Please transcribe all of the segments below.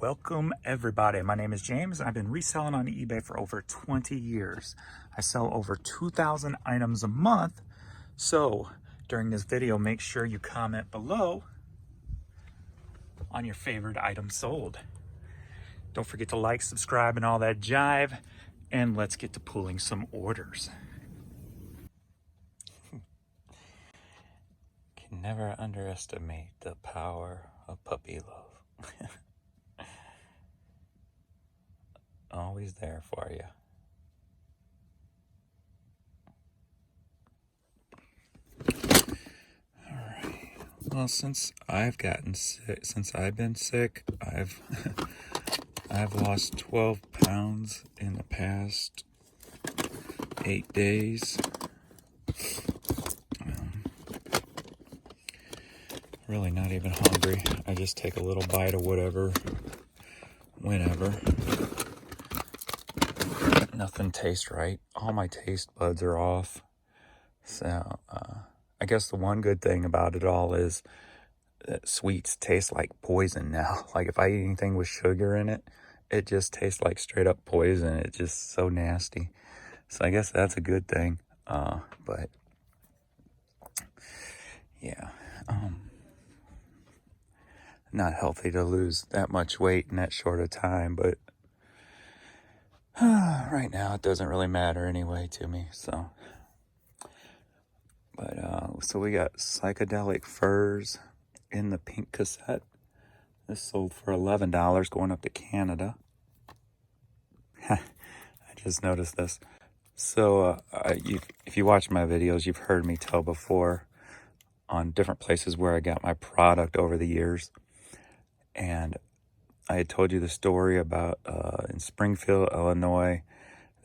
Welcome everybody. My name is James. I've been reselling on eBay for over 20 years. I sell over 2,000 items a month. So during this video, make sure you comment below on your favorite item sold. Don't forget to like, subscribe, and all that jive. And let's get to pulling some orders. Can never underestimate the power of puppy love. Always there for you. All right. Well, since I've been sick, I've lost 12 pounds in the past 8 days. Really not even hungry. I just take a little bite of whatever, whenever. Nothing tastes right. All my taste buds are off. So I guess the one good thing about it all is that sweets taste like poison now. Like if I eat anything with sugar in it, it just tastes like straight up poison. It's just so nasty. So I guess that's a good thing. But yeah, not healthy to lose that much weight in that short a time, but right now it doesn't really matter anyway to me. So, but so we got Psychedelic Furs in the pink cassette. This sold for $11 going up to Canada. I just noticed this. So if you watch my videos, you've heard me tell before on different places where I got my product over the years. And I had told you the story about in Springfield, Illinois,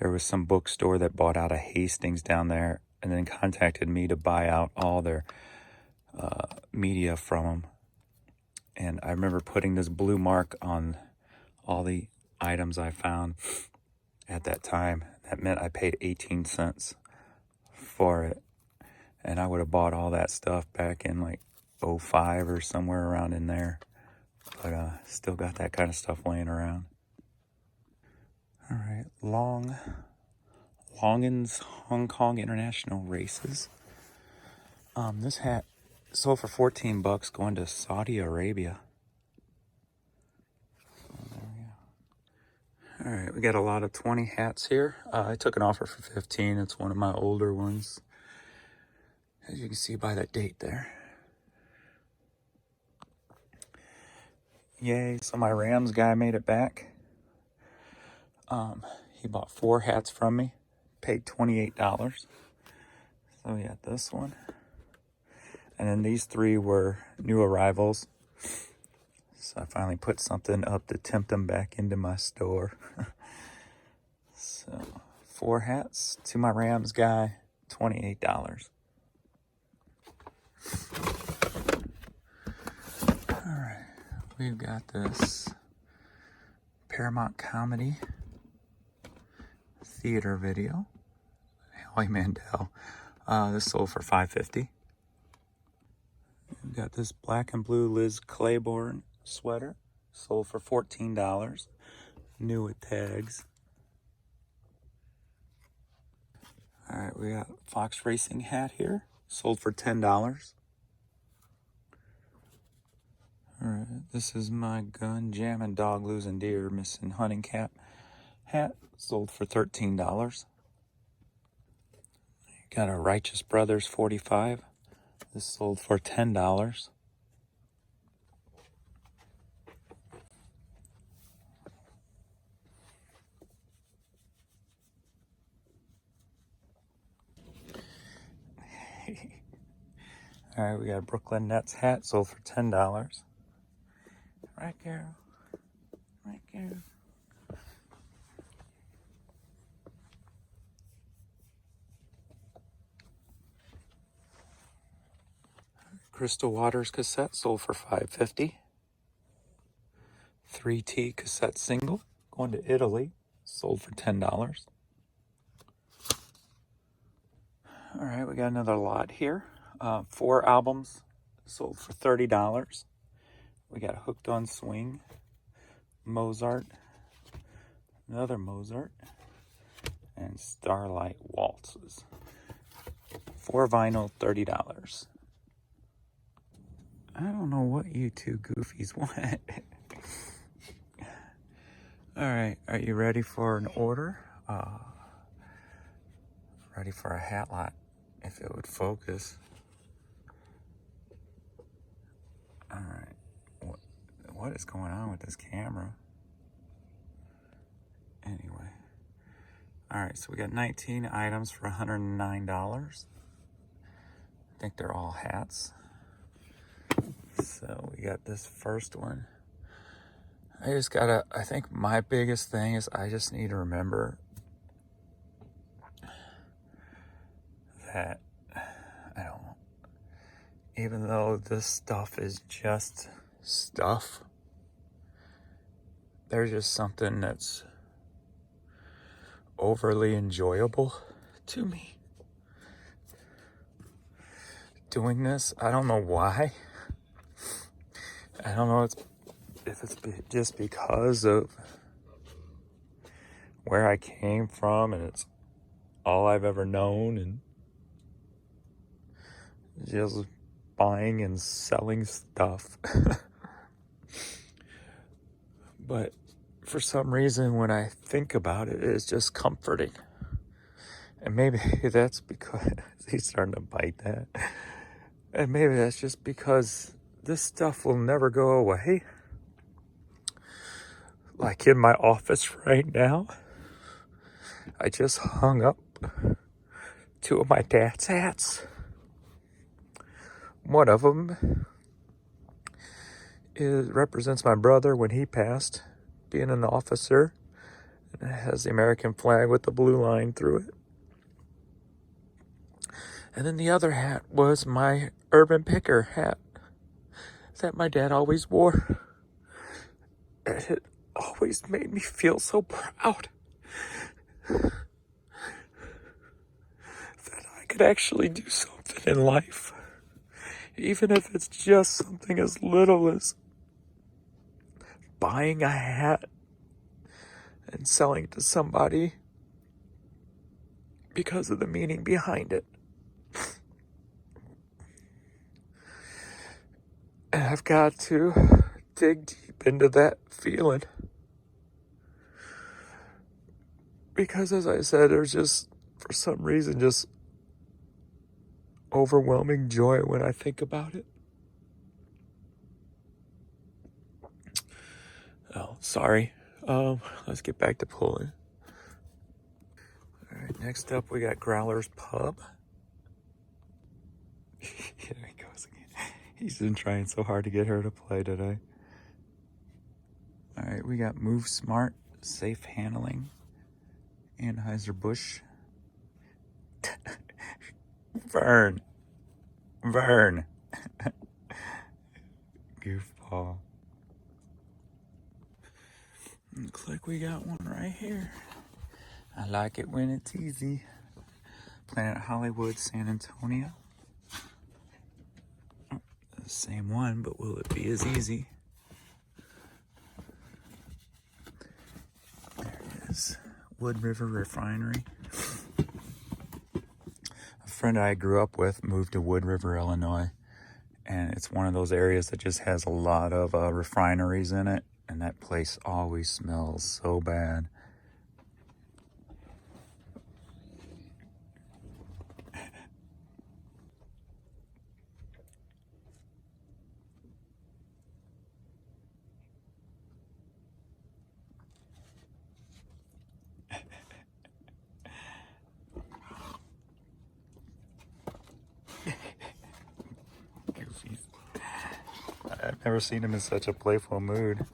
there was some bookstore that bought out of Hastings down there and then contacted me to buy out all their media from them. And I remember putting this blue mark on all the items I found at that time. That meant I paid 18 cents for it. And I would have bought all that stuff back in like 05 or somewhere around in there. But still got that kind of stuff laying around. All right, Longans Hong Kong International Races. This hat sold for 14 bucks going to Saudi Arabia. So there we go. All right, we got a lot of 20 hats here. I took an offer for 15. It's one of my older ones, as you can see by that date there. Yay, so my Rams guy made it back. He bought 4 hats from me, paid $28. So we got this one. And then these 3 were new arrivals. So I finally put something up to tempt them back into my store. So 4 hats to my Rams guy, $28. All right, we've got this Paramount Comedy theater video. Howie Mandel. This sold for $5.50. We've got this black and blue Liz Claiborne sweater. Sold for $14. New with tags. Alright, we got Fox Racing hat here. Sold for $10. Alright, this is my gun jamming dog losing deer missing hunting cap hat. Sold for $13. Got a Righteous Brothers 45. This sold for $10. All right, we got a Brooklyn Nets hat, sold for $10. Right, girl. Right, girl. Crystal Waters cassette, sold for $5.50. 3T cassette single, going to Italy, sold for $10. All right, we got another lot here. 4 albums, sold for $30. We got Hooked on Swing, Mozart, another Mozart, and Starlight Waltzes. 4 vinyl, $30. I don't know what you two goofies want. Alright, are you ready for an order? Ready for a hat lot, if it would focus. Alright, what is going on with this camera? Anyway. Alright, so we got 19 items for $109. I think they're all hats. So we got this first one. I think my biggest thing is I just need to remember that, I don't know, even though this stuff is just stuff, there's just something that's overly enjoyable to me doing this. I don't know why. I don't know if it's just because of where I came from and it's all I've ever known, and just buying and selling stuff. But for some reason, when I think about it, it's just comforting. And maybe that's because he's starting to bite that. And maybe that's just because this stuff will never go away. Like in my office right now, I just hung up 2 of my dad's hats. One of them represents my brother when he passed, being an officer. And it has the American flag with the blue line through it. And then the other hat was my Urban Picker hat that my dad always wore. And it always made me feel so proud that I could actually do something in life. Even if it's just something as little as buying a hat and selling it to somebody because of the meaning behind it. And I've got to dig deep into that feeling. Because as I said, there's just, for some reason, just overwhelming joy when I think about it. Oh, sorry. Let's get back to pulling. All right, next up we got Growler's Pub. Here he goes again. He's been trying so hard to get her to play today. All right, we got Move Smart, Safe Handling, Anheuser-Busch. Vern. Goofball. Looks like we got one right here. I like it when it's easy. Planet Hollywood, San Antonio. Oh, the same one, but will it be as easy? There it is. Wood River Refinery. A friend I grew up with moved to Wood River, Illinois. And it's one of those areas that just has a lot of refineries in it. And that place always smells so bad. I've never seen him in such a playful mood.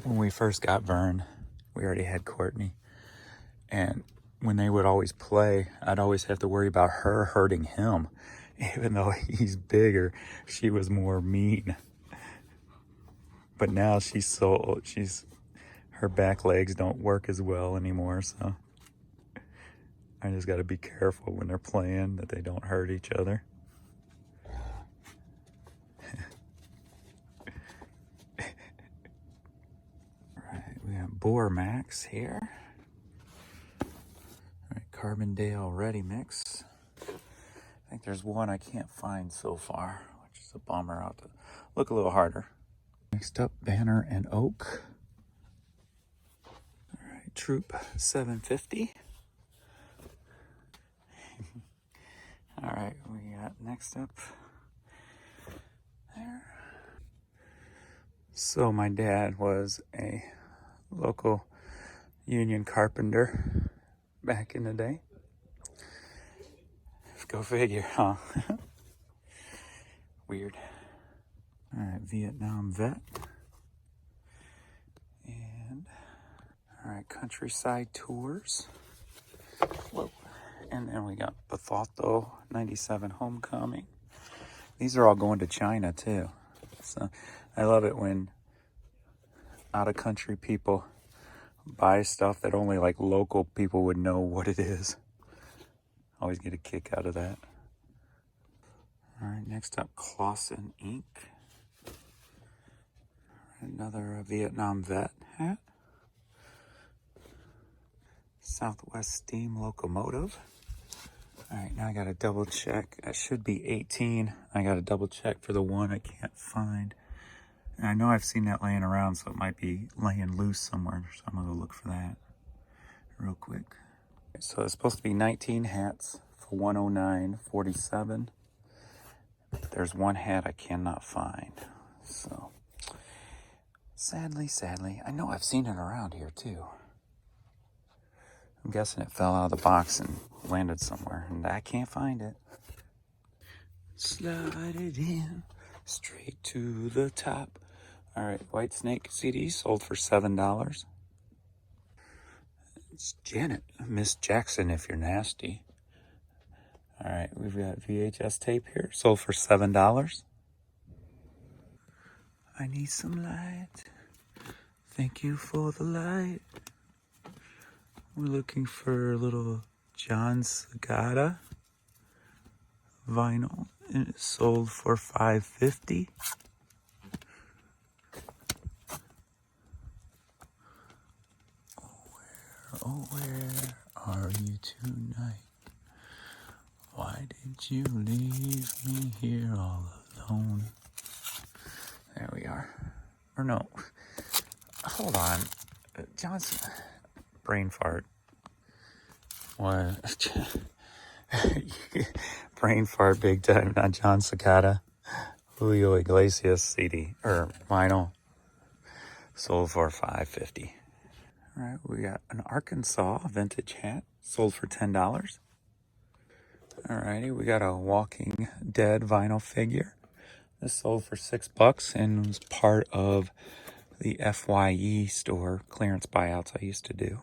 When we first got Vern, we already had Courtney. And when they would always play, I'd always have to worry about her hurting him. Even though he's bigger, she was more mean. But now her back legs don't work as well anymore, so I just got to be careful when they're playing that they don't hurt each other. Alright, we have Boar Max here. Alright, Carbondale Ready Mix. I think there's one I can't find so far, which is a bummer. I'll have to look a little harder. Next up, Banner and Oak. Alright, Troop 750. Alright, we got next up there. So my dad was a local union carpenter back in the day. Go figure, huh? Weird. Alright, Vietnam Vet. And alright, Countryside Tours. Whoa. And then we got Bethalto 97 Homecoming. These are all going to China too. So I love it when out of country people buy stuff that only like local people would know what it is. Always get a kick out of that. All right, next up, Clausen Ink. Another Vietnam Vet hat. Southwest Steam Locomotive. All right, now I got to double check. That should be 18. I got to double check for the one I can't find. And I know I've seen that laying around, so it might be laying loose somewhere. So I'm going to go look for that real quick. So it's supposed to be 19 hats for $109.47. There's one hat I cannot find. So sadly, I know I've seen it around here too. I'm guessing it fell out of the box and landed somewhere, and I can't find it. Slide it in, straight to the top. All right, White Snake CD sold for $7. It's Janet, Miss Jackson if you're nasty. All right, we've got VHS tape here, sold for $7. I need some light. Thank you for the light. We're looking for a little John Sagata vinyl, and it's sold for $5.50. Oh, where are you tonight? Why did you leave me here all alone? There we are. Or no, hold on. Johnson, brain fart. What? Brain fart big time, not John Cicada. Julio Iglesias CD, or vinyl, sold for $5.50. All right, we got an Arkansas vintage hat, sold for $10. Alrighty, we got a Walking Dead vinyl figure. This sold for $6 and was part of the FYE store clearance buyouts I used to do.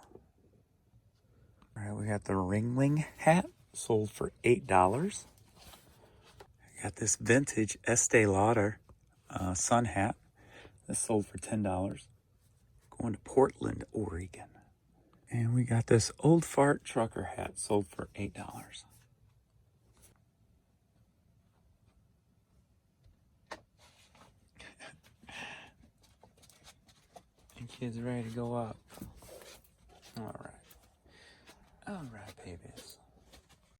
Alright, we got the Ringling hat, sold for $8. I got this vintage Estee Lauder sun hat. This sold for $10. Going to Portland, Oregon. And we got this Old Fart trucker hat, sold for $8. And kids ready to go up. All right, babies.